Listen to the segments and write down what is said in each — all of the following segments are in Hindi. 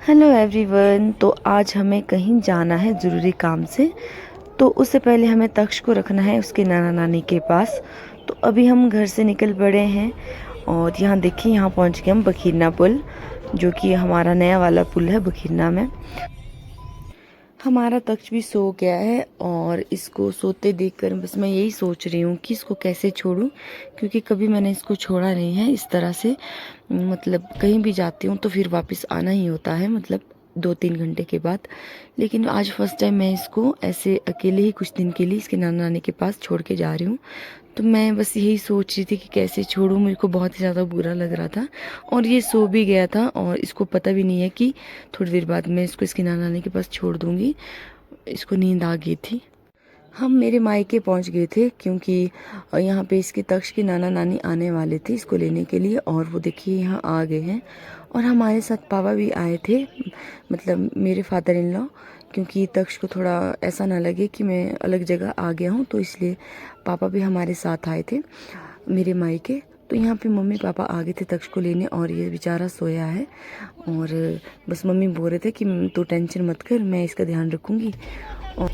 Hello everyone. तो आज हमें कहीं जाना है ज़रूरी काम से। तो उससे पहले हमें तक्ष को रखना है उसके नाना नानी के पास। तो अभी हम घर से निकल पड़े हैं और यहाँ देखिए, यहाँ पहुँच गए हम बखीरना पुल, जो कि हमारा नया वाला पुल है बखीरना में। हमारा तक्ष भी सो गया है और इसको सोते देखकर बस मैं यही सोच रही हूँ कि इसको कैसे छोड़ूं, क्योंकि कभी मैंने इसको छोड़ा नहीं है इस तरह से। मतलब कहीं भी जाती हूँ तो फिर वापस आना ही होता है, मतलब 2-3 घंटे के बाद। लेकिन आज फर्स्ट टाइम मैं इसको ऐसे अकेले ही कुछ दिन के लिए इसके नाना नानी के पास छोड़ के जा रही हूँ। तो मैं बस यही सोच रही थी कि कैसे छोड़ूं, मेरे को बहुत ही ज़्यादा बुरा लग रहा था। और ये सो भी गया था और इसको पता भी नहीं है कि थोड़ी देर बाद मैं इसको इसके नाना नानी के पास छोड़ दूँगी। इसको नींद आ गई थी। हम मेरे मायके पहुंच गए थे, क्योंकि यहाँ पे इसके तक्ष के नाना नानी आने वाले थे इसको लेने के लिए, और वो देखिए यहाँ आ गए हैं। और हमारे साथ पापा भी आए थे, मतलब मेरे फादर इन लॉ, क्योंकि तक्ष को थोड़ा ऐसा ना लगे कि मैं अलग जगह आ गया हूँ, तो इसलिए पापा भी हमारे साथ आए थे मेरे मायके। तो यहाँ पे मम्मी पापा आ गए थे तक्ष को लेने, और ये बेचारा सोया है। और बस मम्मी बोल रहे थे कि तू टेंशन मत कर, मैं इसका ध्यान रखूँगी। और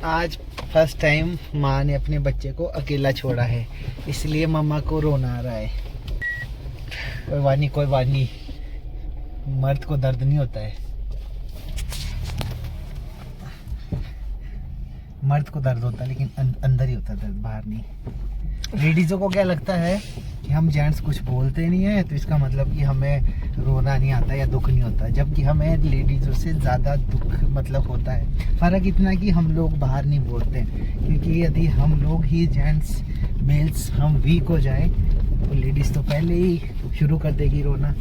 आज फर्स्ट टाइम माँ ने अपने बच्चे को अकेला छोड़ा है, इसलिए मम्मा को रोना आ रहा है। कोई बात नहीं, मर्द को दर्द नहीं होता है। मर्द को दर्द होता है लेकिन अंदर ही होता है दर्द, बाहर नहीं। लेडीज़ों को क्या लगता है कि हम जेंट्स कुछ बोलते नहीं है तो इसका मतलब कि हमें रोना नहीं आता या दुख नहीं होता, जबकि हमें लेडीज़ों से ज़्यादा दुख मतलब होता है। फ़र्क इतना कि हम लोग बाहर नहीं बोलते, क्योंकि यदि हम लोग ही जेंट्स मेल्स हम वीक हो जाए तो लेडीज़ तो पहले ही शुरू कर देगी रोना।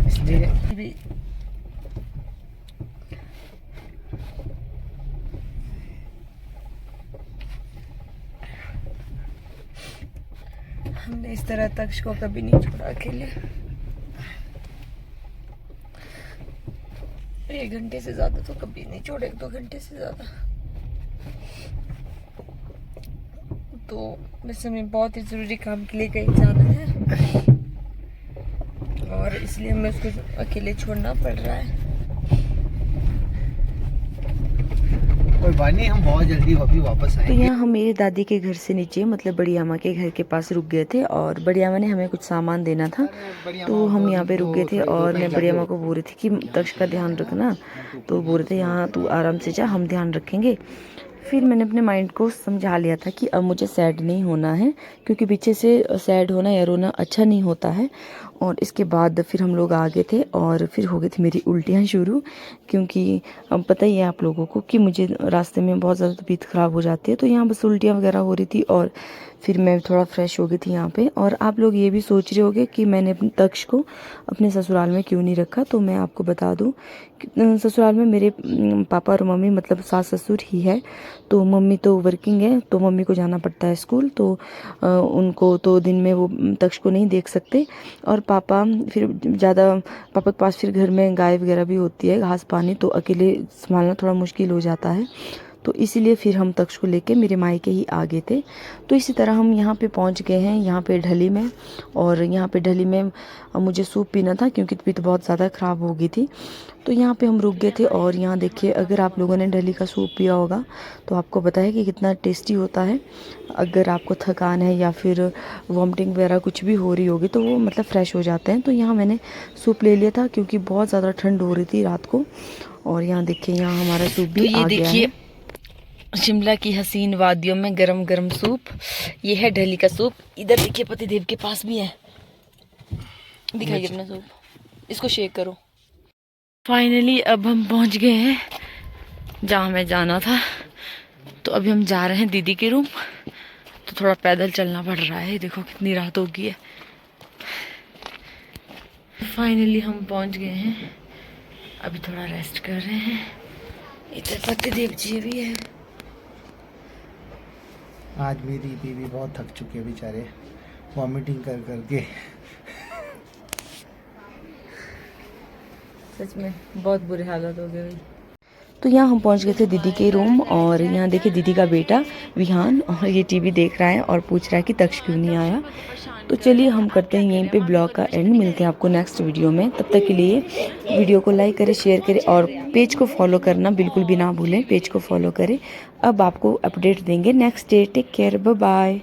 इसलिए हमने इस तरह तक्ष को कभी नहीं छोड़ा अकेले। 1 घंटे से ज्यादा तो कभी नहीं छोड़े, 1-2 घंटे से ज्यादा। तो वैसे हमें बहुत ही जरूरी काम के लिए कहीं जाना है, और इसलिए हमें उसको अकेले छोड़ना पड़ रहा है। कोई बात नहीं, हम बहुत जल्दी अभी वापस तो आएंगे। यहाँ हम मेरी दादी के घर से नीचे, मतलब बड़ी अम्मा के घर के पास रुक गए थे, और बड़ी अम्मा ने हमें कुछ सामान देना था, तो हम यहाँ पे रुक गए थे। और मैं बड़ी अम्मा को बोल रही थी कि तक्ष का ध्यान रखना, तो बोल रहे थे यहाँ तू आराम से जा, हम ध्यान रखेंगे। फिर मैंने अपने माइंड को समझा लिया था कि अब मुझे सैड नहीं होना है, क्योंकि पीछे से सैड होना या रोना अच्छा नहीं होता है। और इसके बाद फिर हम लोग आ गए थे, और फिर हो गई थी मेरी उल्टियाँ शुरू, क्योंकि अब पता ही है आप लोगों को कि मुझे रास्ते में बहुत ज़्यादा तबीयत ख़राब हो जाती है। तो यहाँ बस उल्टियाँ वगैरह हो रही थी, और फिर मैं थोड़ा फ्रेश हो गई थी यहाँ पे। और आप लोग ये भी सोच रहे होंगे कि मैंने अपने तक्ष को अपने ससुराल में क्यों नहीं रखा, तो मैं आपको बता दूँ कि ससुराल में मेरे पापा और मम्मी, मतलब सास ससुर ही है। तो मम्मी तो वर्किंग है, तो मम्मी को जाना पड़ता है स्कूल, तो उनको तो दिन में वो तक्ष को नहीं देख सकते। और पापा फिर ज़्यादा, पापा के पास फिर घर में गाय वगैरह भी होती है, घास पानी, तो अकेले संभालना थोड़ा मुश्किल हो जाता है। तो इसीलिए फिर हम तक्ष को लेके मेरे मायके ही आ गए थे। तो इसी तरह हम यहाँ पे पहुँच गए हैं, यहाँ पे ढली में। और यहाँ पे ढली में मुझे सूप पीना था, क्योंकि तबीयत बहुत ज़्यादा ख़राब हो गई थी। तो यहाँ पे हम रुक गए थे, और यहाँ देखिए, अगर आप लोगों ने ढली का सूप पिया होगा तो आपको पता है कि कितना टेस्टी होता है। अगर आपको थकान है या फिर वॉमिटिंग वगैरह कुछ भी हो रही होगी, तो वो मतलब फ़्रेश हो जाते हैं। तो यहाँ मैंने सूप ले लिया था, क्योंकि बहुत ज़्यादा ठंड हो रही थी रात को। और यहाँ देखिए, यहाँ हमारा सूप भी आ गया है। शिमला की हसीन वादियों में गरम गरम सूप, ये है ढली का सूप। इधर देखिए पतिदेव के पास भी है, दिखाइए अपना सूप, इसको शेक करो। फाइनली अब हम पहुंच गए हैं जहाँ हमें जाना था। तो अभी हम जा रहे हैं दीदी के रूम। तो थोड़ा पैदल चलना पड़ रहा है, देखो कितनी रात हो गई है। फाइनली हम पहुंच गए हैं, अभी थोड़ा रेस्ट कर रहे हैं। इधर पतिदेव जी भी है। आज मेरी दीदी बहुत थक चुके हैं बेचारे, वॉमिटिंग कर करके। सच में बहुत बुरी हालत हो गई। तो यहाँ हम पहुँच गए थे दीदी के रूम, और यहाँ देखिए दीदी का बेटा विहान, और ये टीवी देख रहा है और पूछ रहा है कि तक्ष क्यों नहीं आया। तो चलिए हम करते हैं यहीं पे ब्लॉग का एंड, मिलते हैं आपको नेक्स्ट वीडियो में। तब तक के लिए वीडियो को लाइक करें, शेयर करें और पेज को फॉलो करना बिल्कुल भी ना भूलें, पेज को फॉलो करें। अब आपको अपडेट देंगे next day. Take care, bye bye.